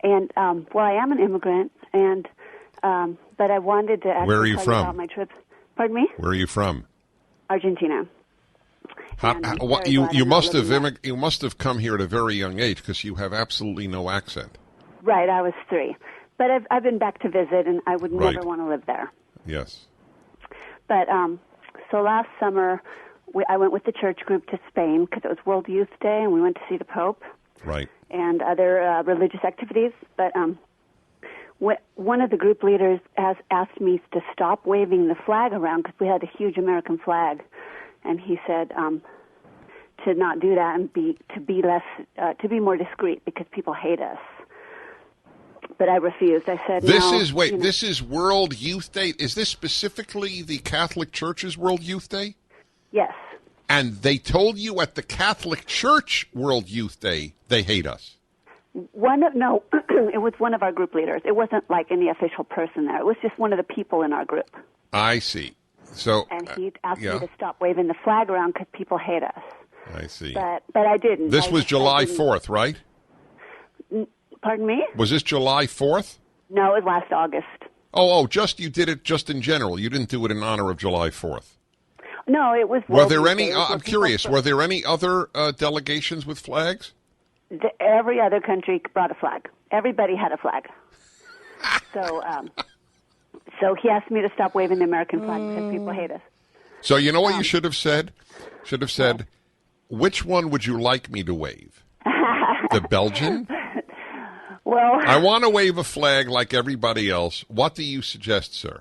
And, I am an immigrant, and but I wanted to actually Where are you tell from? you about my trip. Pardon me? Where are you from? Argentina. You must have come here at a very young age because you have absolutely no accent. Right, I was 3. But I've been back to visit, and I would Right. never want to live there. Yes. But so last summer, I went with the church group to Spain because it was World Youth Day, and we went to see the Pope. Right. And other religious activities. But one of the group leaders has asked me to stop waving the flag around because we had a huge American flag, and he said to not do that and to be more discreet because people hate us. But I refused. I said This no. This is World Youth Day. Is this specifically the Catholic Church's World Youth Day? Yes. And they told you at the Catholic Church World Youth Day they hate us. No, it was one of our group leaders. It wasn't like any official person there. It was just one of the people in our group. I see. So, and he asked me to stop waving the flag around because people hate us. I see. But I didn't. This was July 4th, right? Pardon me? Was this July 4th? No, it was last August. You did it just in general. You didn't do it in honor of July 4th. No, it was. Were there any? I'm curious. Were there any other delegations with flags? Every other country brought a flag. Everybody had a flag. So he asked me to stop waving the American flag because people hate us. So you know what you should have said? Should have said, which one would you like me to wave? The Belgian? Well, I want to wave a flag like everybody else. What do you suggest, sir?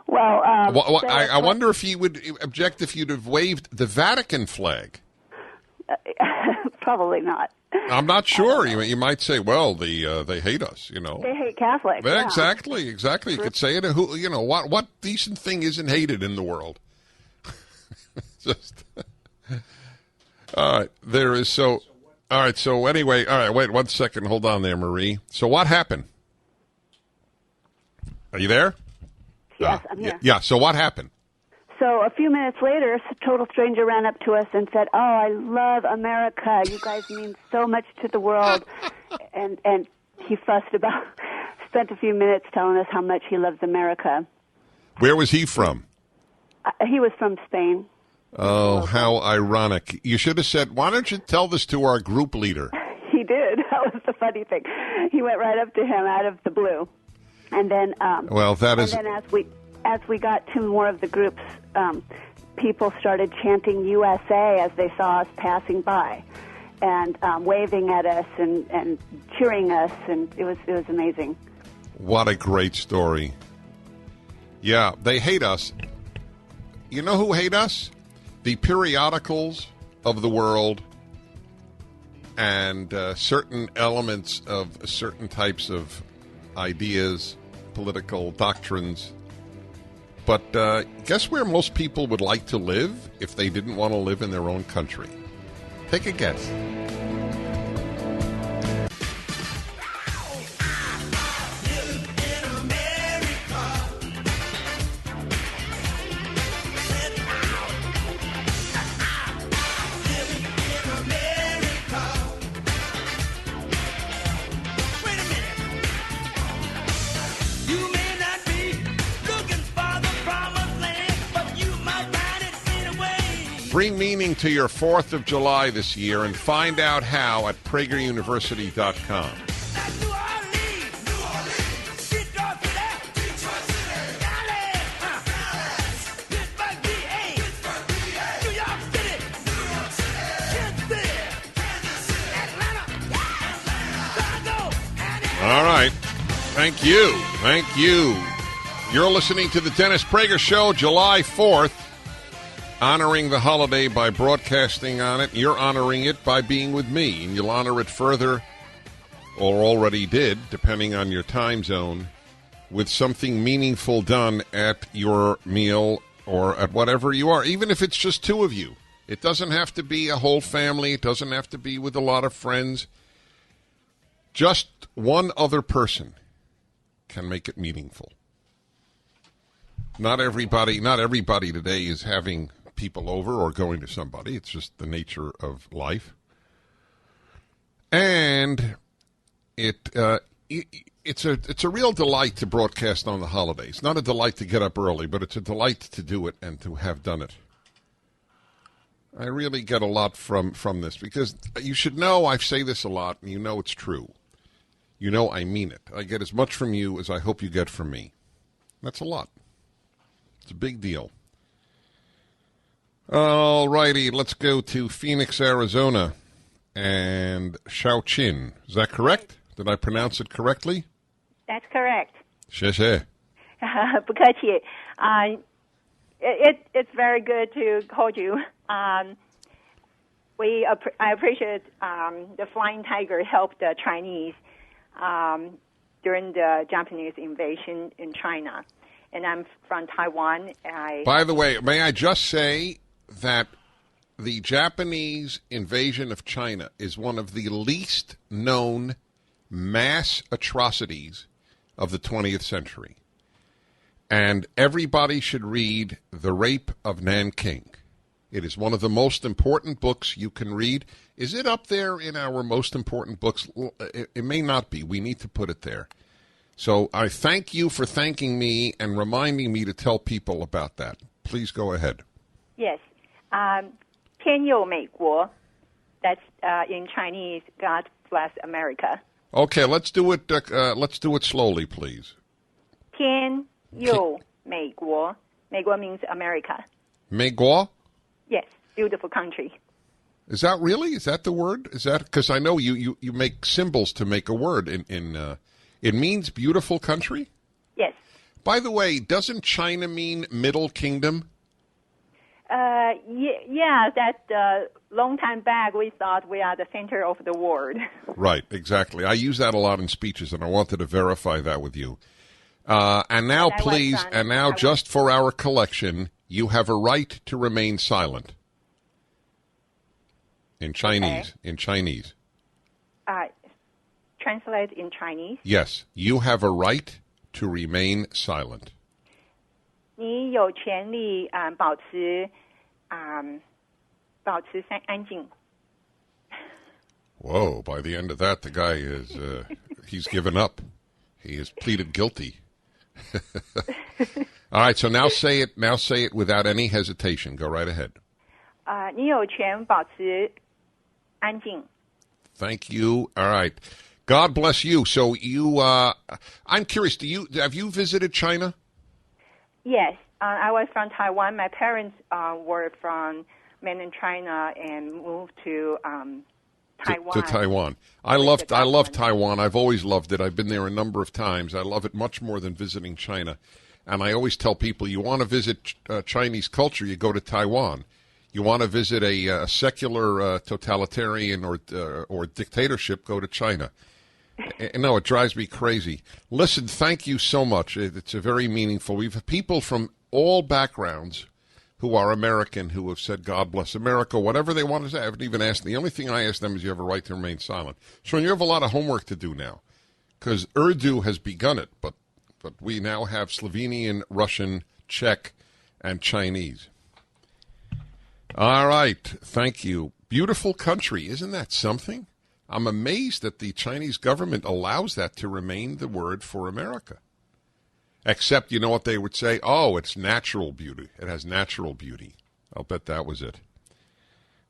Well, I wonder if you would object if you'd have waved the Vatican flag. Probably not. I'm not sure. You might say, well, they hate us, you know. They hate Catholics. Yeah, yeah. Exactly. You could say it. What decent thing isn't hated in the world? Just all right. There is so. All right. So anyway, all right. Wait 1 second. Hold on there, Marie. So what happened? Are you there? Yes, I'm here. Yeah. So what happened? So a few minutes later, a total stranger ran up to us and said, "Oh, I love America. You guys mean so much to the world." and he spent a few minutes telling us how much he loves America. Where was he from? He was from Spain. Oh, how ironic. You should have said, why don't you tell this to our group leader? He did. That was the funny thing. He went right up to him out of the blue. And then as we got to more of the groups, people started chanting USA as they saw us passing by and waving at us and cheering us, and it was amazing. What a great story. Yeah, they hate us. You know who hate us? The periodicals of the world and certain elements of certain types of ideas, political doctrines. But guess where most people would like to live if they didn't want to live in their own country? Take a guess. Bring meaning to your 4th of July this year and find out how at PragerUniversity.com. All right. Thank you. Thank you. You're listening to the Dennis Prager Show, July 4th. Honoring the holiday by broadcasting on it. You're honoring it by being with me, and you'll honor it further, or already did, depending on your time zone, with something meaningful done at your meal or at whatever you are, even if it's just two of you. It doesn't have to be a whole family. It doesn't have to be with a lot of friends. Just one other person can make it meaningful. Not everybody today is having people over or going to somebody. It's just the nature of life. And it's a real delight to broadcast on the holidays. Not a delight to get up early, but it's a delight to do it and to have done it. I really get a lot from this because you should know I say this a lot, and you know it's true. You know I mean it. I get as much from you as I hope you get from me. That's a lot. It's a big deal. All righty, let's go to Phoenix, Arizona, and Xiaoqin. Is that correct? Did I pronounce it correctly? That's correct. 谢谢。不客气. It's very good to call you. I appreciate the Flying Tiger helped the Chinese during the Japanese invasion in China. And I'm from Taiwan. By the way, may I just say that the Japanese invasion of China is one of the least known mass atrocities of the 20th century. And everybody should read The Rape of Nanking. It is one of the most important books you can read. Is it up there in our most important books? It may not be. We need to put it there. So I thank you for thanking me and reminding me to tell people about that. Please go ahead. Yes. 天佑美国. That's in Chinese, God bless America. Okay, let's do it. Let's do it slowly, please. 天佑美国. 美国 means America. 美国? Yes, beautiful country. Is that really? Is that the word? Is that because I know you make symbols to make a word in it means beautiful country? Yes. By the way, doesn't China mean Middle Kingdom? Yeah, that long time back we thought we are the center of the world. Right, exactly. I use that a lot in speeches, and I wanted to verify that with you. And now, please, and now just for our collection, you have a right to remain silent. In Chinese. Okay. In Chinese. Translate in Chinese? Yes. You have a right to remain silent. 你有权利保持安静. Whoa, by the end of that, the guy is, he's given up. He has pleaded guilty. All right, so now say it without any hesitation. Go right ahead. 你有权保持安静. Thank you. All right. God bless you. So you, I'm curious, have you visited China? Yes. I was from Taiwan. My parents were from mainland China and moved to Taiwan. To Taiwan. I love Taiwan. I've always loved it. I've been there a number of times. I love it much more than visiting China. And I always tell people, you want to visit Chinese culture, you go to Taiwan. You want to visit a secular totalitarian or dictatorship, go to China. No, it drives me crazy. Listen, thank you so much. It's a very meaningful. We've people from all backgrounds who are American who have said, God bless America, whatever they want to say. I haven't even asked them. The only thing I ask them is you have a right to remain silent. So you have a lot of homework to do now because Urdu has begun it, but we now have Slovenian, Russian, Czech, and Chinese. All right. Thank you. Beautiful country. Isn't that something? I'm amazed that the Chinese government allows that to remain the word for America. Except, you know what they would say? Oh, it's natural beauty. It has natural beauty. I'll bet that was it.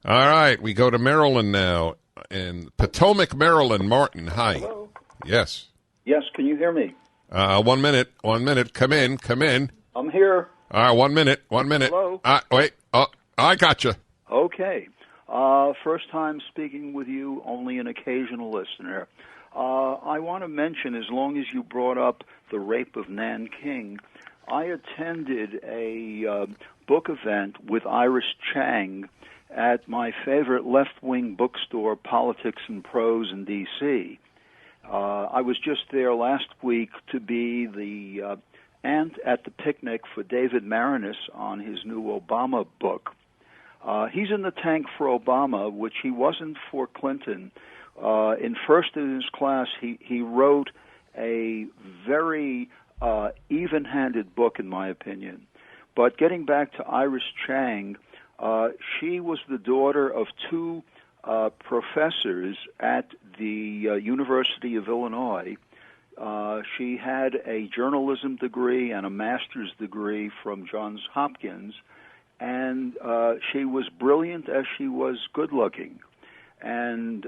All right, we go to Maryland now. In Potomac, Maryland. Martin, hi. Hello. Yes. Yes, can you hear me? 1 minute. Come in. I'm here. All right, 1 minute. Hello. Wait. Oh, I got you. Okay. First time speaking with you, only an occasional listener. I want to mention, as long as you brought up the rape of Nanking, I attended a book event with Iris Chang at my favorite left-wing bookstore, Politics and Prose in D.C. I was just there last week to be the aunt at the picnic for David Marinis on his new Obama book. He's in the tank for Obama, which he wasn't for Clinton. In first in his class, he wrote a very even-handed book, in my opinion. But getting back to Iris Chang, she was the daughter of two professors at the University of Illinois. She had a journalism degree and a master's degree from Johns Hopkins, and she was brilliant as she was good-looking. And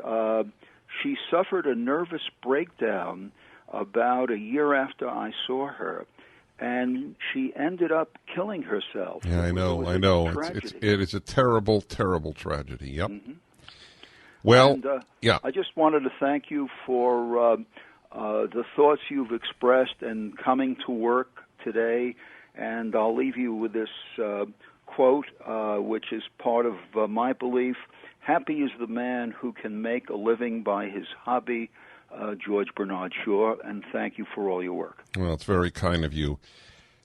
she suffered a nervous breakdown about a year after I saw her, and she ended up killing herself. Yeah, I know. It is a terrible, terrible tragedy. Yep. Mm-hmm. Well, and, yeah. I just wanted to thank you for the thoughts you've expressed and coming to work today. And I'll leave you with this quote, which is part of my belief. Happy is the man who can make a living by his hobby, George Bernard Shaw, and thank you for all your work. Well, it's very kind of you.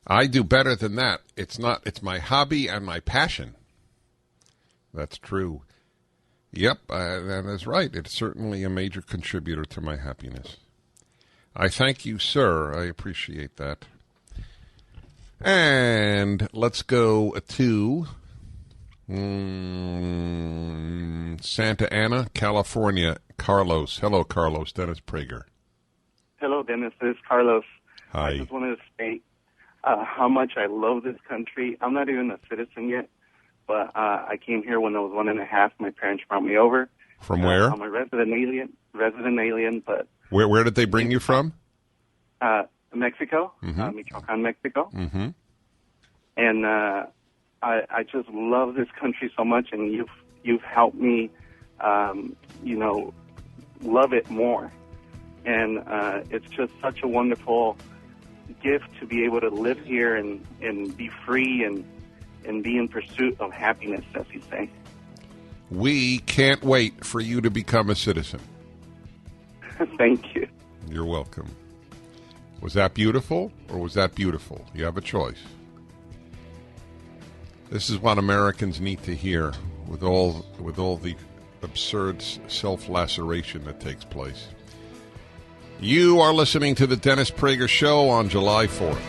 I do better than that. It's my hobby and my passion. That's true. Yep, that is right. It's certainly a major contributor to my happiness. I thank you, sir. I appreciate that. And let's go to Santa Ana, California. Carlos. Hello, Carlos. Dennis Prager. Hello, Dennis. This is Carlos. Hi. I just wanted to state how much I love this country. I'm not even a citizen yet, but I came here when I was 1.5. My parents brought me over. From where? I'm a resident alien, but... Where did they bring you from? Mexico, Michoacan, Mexico. Mm-hmm. And I just love this country so much, and you've helped me, love it more. And it's just such a wonderful gift to be able to live here and be free and be in pursuit of happiness, as you say. We can't wait for you to become a citizen. Thank you. You're welcome. Was that beautiful, or was that beautiful? You have a choice. This is what Americans need to hear with all the absurd self-laceration that takes place. You are listening to the Dennis Prager Show on July 4th.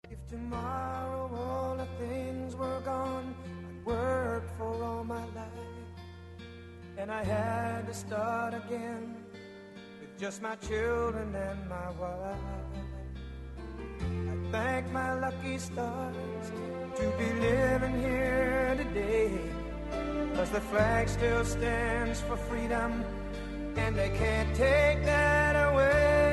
If tomorrow all the things were gone, I'd worked for all my life, and I had to start again with just my children and my wife. I thank my lucky stars to be living here today, 'cause the flag still stands for freedom, and they can't take that away.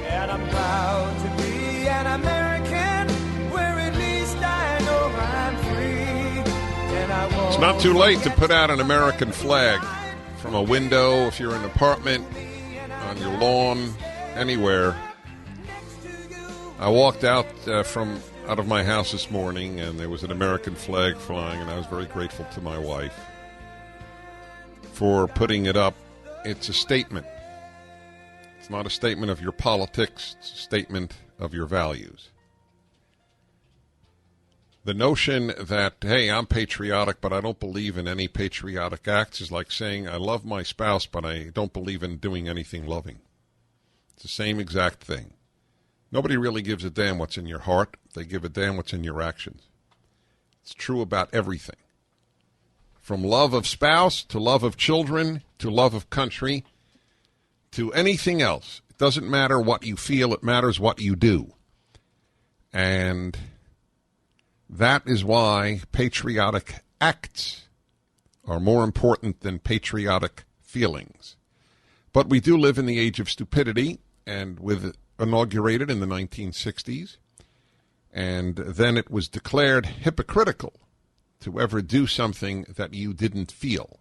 And I'm proud to be an American, where at least I know I'm free. And I won't. It's not too late to put out an American flag from a window if you're in an apartment, on your lawn, anywhere. I walked out of my house this morning, and there was an American flag flying, and I was very grateful to my wife for putting it up. It's a statement. It's not a statement of your politics. It's a statement of your values. The notion that, hey, I'm patriotic, but I don't believe in any patriotic acts is like saying I love my spouse, but I don't believe in doing anything loving. It's the same exact thing. Nobody really gives a damn what's in your heart. They give a damn what's in your actions. It's true about everything. From love of spouse to love of children to love of country to anything else. It doesn't matter what you feel. It matters what you do. And that is why patriotic acts are more important than patriotic feelings. But we do live in the age of stupidity, and with inaugurated in the 1960s, and then it was declared hypocritical to ever do something that you didn't feel.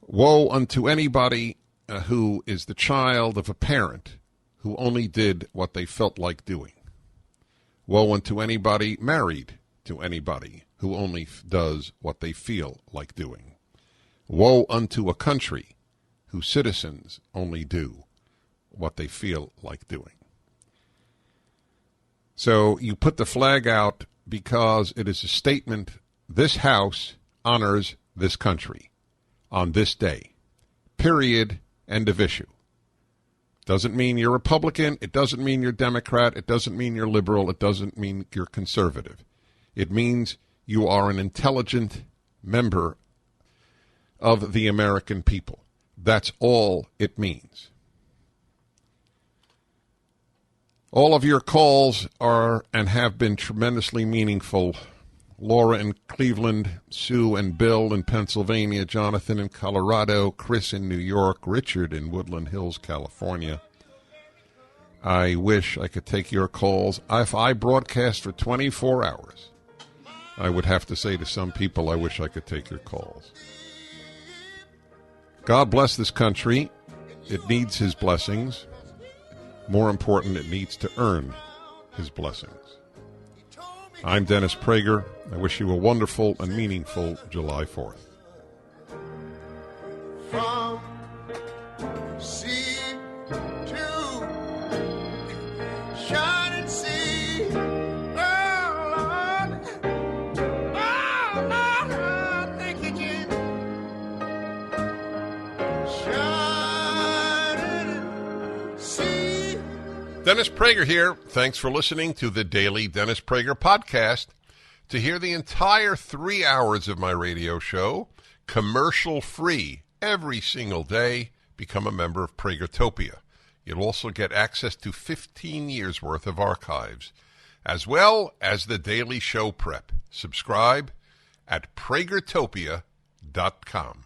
Woe unto anybody who is the child of a parent who only did what they felt like doing. Woe unto anybody married to anybody who only does what they feel like doing. Woe unto a country whose citizens only do what they feel like doing. So you put the flag out because it is a statement. This House honors this country on this day. Period. End of issue. Doesn't mean you're Republican. It doesn't mean you're Democrat. It doesn't mean you're liberal. It doesn't mean you're conservative. It means you are an intelligent member of the American people. That's all it means. All of your calls are and have been tremendously meaningful. Laura in Cleveland, Sue and Bill in Pennsylvania, Jonathan in Colorado, Chris in New York, Richard in Woodland Hills, California. I wish I could take your calls. If I broadcast for 24 hours, I would have to say to some people, I wish I could take your calls. God bless this country. It needs his blessings. More important, it needs to earn his blessings. I'm Dennis Prager. I wish you a wonderful and meaningful July 4th. From sea to shining sea, oh Lord, thank you, Jesus. Shining sea. Dennis Prager here. Thanks for listening to the Daily Dennis Prager Podcast. To hear the entire 3 hours of my radio show, commercial-free, every single day, become a member of Pragertopia. You'll also get access to 15 years' worth of archives, as well as the daily show prep. Subscribe at pragertopia.com.